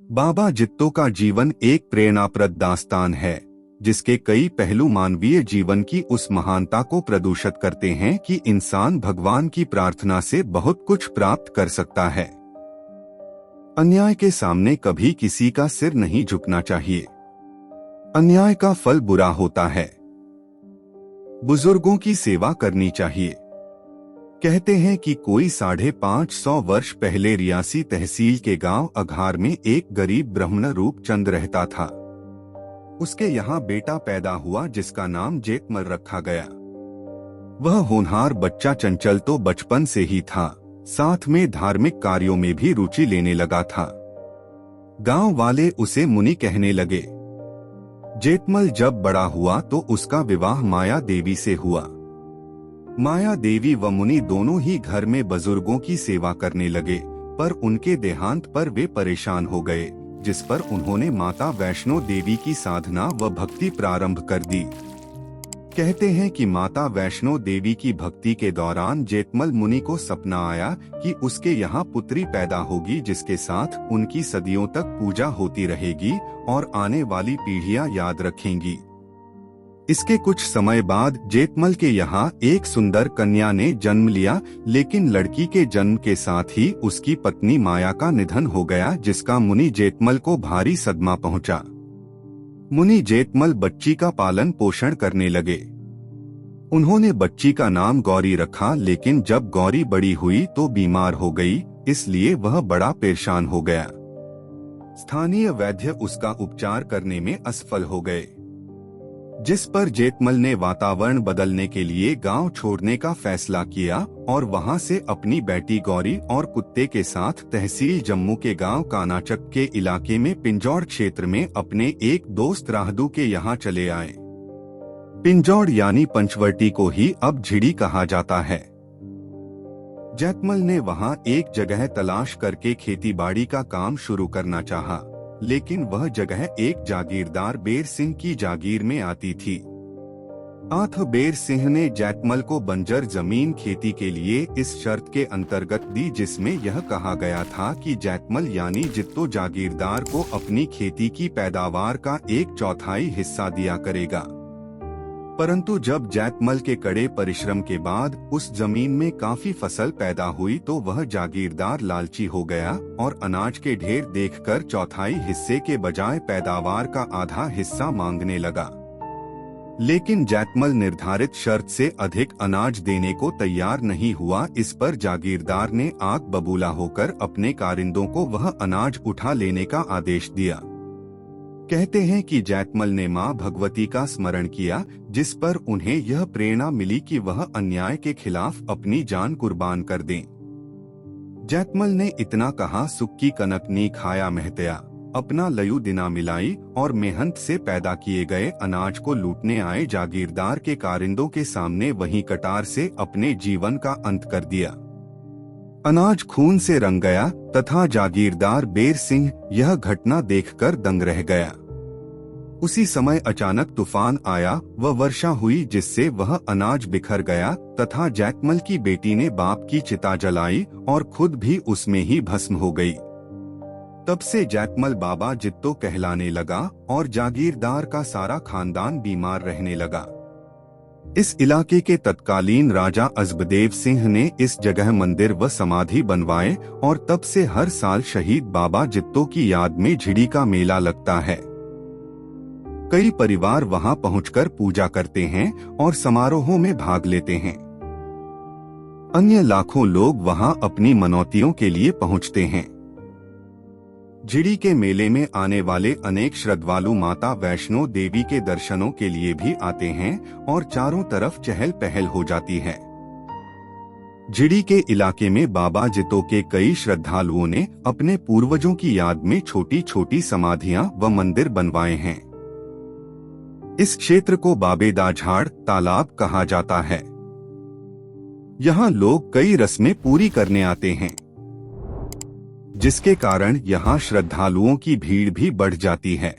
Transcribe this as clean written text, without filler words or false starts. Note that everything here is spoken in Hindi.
बाबा जित्तो का जीवन एक प्रेरणाप्रद दास्तान है, जिसके कई पहलू मानवीय जीवन की उस महानता को प्रदर्शित करते हैं कि इंसान भगवान की प्रार्थना से बहुत कुछ प्राप्त कर सकता है। अन्याय के सामने कभी किसी का सिर नहीं झुकना चाहिए। अन्याय का फल बुरा होता है। बुजुर्गों की सेवा करनी चाहिए। कहते हैं कि कोई 550 वर्ष पहले रियासी तहसील के गांव अघार में एक गरीब ब्राह्मण रूपचंद रहता था। उसके यहाँ बेटा पैदा हुआ जिसका नाम जेतमल रखा गया। वह होनहार बच्चा चंचल तो बचपन से ही था, साथ में धार्मिक कार्यों में भी रुचि लेने लगा था। गांव वाले उसे मुनि कहने लगे। जेतमल जब बड़ा हुआ तो उसका विवाह माया देवी से हुआ। माया देवी व मुनि दोनों ही घर में बुजुर्गों की सेवा करने लगे, पर उनके देहांत पर वे परेशान हो गए, जिस पर उन्होंने माता वैष्णो देवी की साधना व भक्ति प्रारंभ कर दी। कहते हैं कि माता वैष्णो देवी की भक्ति के दौरान जेतमल मुनि को सपना आया कि उसके यहाँ पुत्री पैदा होगी, जिसके साथ उनकी सदियों तक पूजा होती रहेगी और आने वाली पीढ़ियां याद रखेंगी। इसके कुछ समय बाद जेतमल के यहाँ एक सुंदर कन्या ने जन्म लिया, लेकिन लड़की के जन्म के साथ ही उसकी पत्नी माया का निधन हो गया, जिसका मुनि जेतमल को भारी सदमा पहुंचा। मुनि जेतमल बच्ची का पालन पोषण करने लगे। उन्होंने बच्ची का नाम गौरी रखा, लेकिन जब गौरी बड़ी हुई तो बीमार हो गई, इसलिए वह बड़ा परेशान हो गया। स्थानीय वैद्य उसका उपचार करने में असफल हो गए, जिस पर जेतमल ने वातावरण बदलने के लिए गांव छोड़ने का फैसला किया और वहां से अपनी बेटी गौरी और कुत्ते के साथ तहसील जम्मू के गांव कानाचक के इलाके में पिंजौड़ क्षेत्र में अपने एक दोस्त राहदू के यहां चले आए। पिंजौड़ यानी पंचवटी को ही अब झिड़ी कहा जाता है। जेतमल ने वहां एक जगह तलाश करके खेतीबाड़ी का काम शुरू करना चाहा, लेकिन वह जगह एक जागीरदार बेर सिंह की जागीर में आती थी। बेर सिंह ने जेतमल को बंजर जमीन खेती के लिए इस शर्त के अंतर्गत दी, जिसमें यह कहा गया था कि जेतमल यानी जित्तो जागीरदार को अपनी खेती की पैदावार का 1/4 हिस्सा दिया करेगा। परंतु जब जेतमल के कड़े परिश्रम के बाद उस जमीन में काफी फसल पैदा हुई तो वह जागीरदार लालची हो गया और अनाज के ढेर देखकर 1/4 हिस्से के बजाय पैदावार का आधा हिस्सा मांगने लगा। लेकिन जेतमल निर्धारित शर्त से अधिक अनाज देने को तैयार नहीं हुआ। इस पर जागीरदार ने आग बबूला होकर अपने कारिंदों को वह अनाज उठा लेने का आदेश दिया। कहते हैं कि जेतमल ने मां भगवती का स्मरण किया, जिस पर उन्हें यह प्रेरणा मिली कि वह अन्याय के खिलाफ अपनी जान कुर्बान कर दें। जेतमल ने इतना कहा, सुख की कनक नी खाया महतया, अपना लयू दिना मिलाई, और मेहनत से पैदा किए गए अनाज को लूटने आए जागीरदार के कारिंदों के सामने वहीं कटार से अपने जीवन का अंत कर दिया। अनाज खून से रंग गया तथा जागीरदार बेर सिंह यह घटना देखकर दंग रह गया। उसी समय अचानक तूफान आया व वर्षा हुई, जिससे वह अनाज बिखर गया तथा जेतमल की बेटी ने बाप की चिता जलाई और खुद भी उसमें ही भस्म हो गई। तब से जेतमल बाबा जित्तो कहलाने लगा और जागीरदार का सारा खानदान बीमार रहने लगा। इस इलाके के तत्कालीन राजा अजबदेव सिंह ने इस जगह मंदिर व समाधि बनवाए और तब से हर साल शहीद बाबा जित्तो की याद में झिड़ी का मेला लगता है। कई परिवार वहां पहुंचकर पूजा करते हैं और समारोहों में भाग लेते हैं। अन्य लाखों लोग वहां अपनी मनौतियों के लिए पहुंचते हैं। झिड़ी के मेले में आने वाले अनेक श्रद्धालु माता वैष्णो देवी के दर्शनों के लिए भी आते हैं और चारों तरफ चहल पहल हो जाती है। झिड़ी के इलाके में बाबा जित्तो के कई श्रद्धालुओं ने अपने पूर्वजों की याद में छोटी छोटी समाधियां व मंदिर बनवाए हैं। इस क्षेत्र को बाबेदा झाड़ तालाब कहा जाता है। यहाँ लोग कई रस्में पूरी करने आते हैं, जिसके कारण यहाँ श्रद्धालुओं की भीड़ भी बढ़ जाती है।